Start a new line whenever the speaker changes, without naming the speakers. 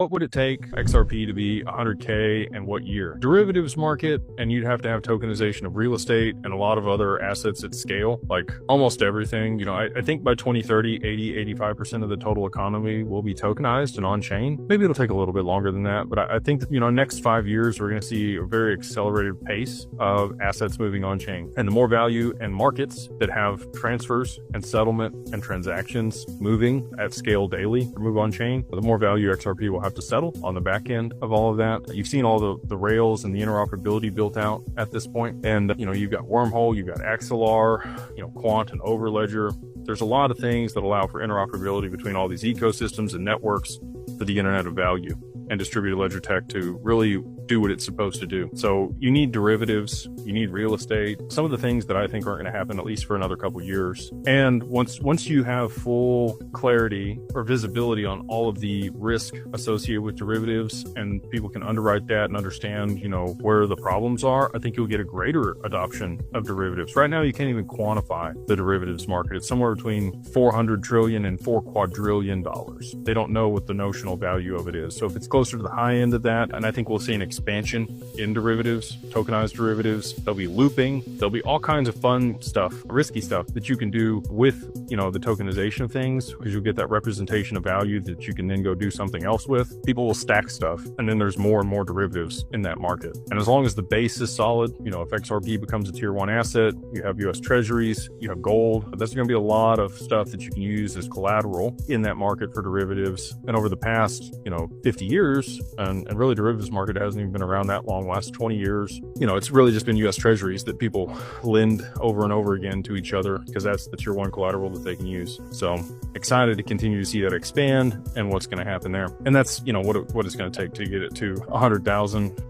What would it take XRP to be 100K and what year? Derivatives market, and you'd have to have tokenization of real estate and a lot of other assets at scale, like almost everything. You know, I think by 2030, 85% of the total economy will be tokenized and on-chain. Maybe it'll take a little bit longer than that, but I think that, next 5 years, we're going to see a very accelerated pace of assets moving on-chain. And the more value and markets that have transfers and settlement and transactions moving at scale daily or move on-chain, the more value XRP will have to settle on the back end of all of that. You've seen all the rails and the interoperability built out at this point. And, you've got Wormhole, you've got Axelar, Quant and Overledger. There's a lot of things that allow for interoperability between all these ecosystems and networks for the Internet of Value and distributed ledger tech to really do what it's supposed to do. So you need derivatives, you need real estate, some of the things that I think aren't going to happen at least for another couple of years. And once you have full clarity or visibility on all of the risk associated with derivatives and people can underwrite that and understand, where the problems are, I think you'll get a greater adoption of derivatives. Right now, you can't even quantify the derivatives market. It's somewhere between 400 trillion and $4 quadrillion. They don't know what the notional value of it is. So if it's closer to the high end of that, and I think we'll see an expansion in derivatives, tokenized derivatives. There'll be looping. There'll be all kinds of fun stuff, risky stuff that you can do with, the tokenization of things, because you'll get that representation of value that you can then go do something else with. People will stack stuff, and then there's more and more derivatives in that market. And as long as the base is solid, if XRP becomes a tier 1 asset, you have US treasuries, you have gold, that's going to be a lot of stuff that you can use as collateral in that market for derivatives. And over the past, 50 years, and really derivatives market hasn't even been around that long, last 20 years, it's really just been US treasuries that people lend over and over again to each other because that's the tier 1 collateral that they can use. So excited to continue to see that expand and what's going to happen there. And that's, what it's going to take to get it to 100,000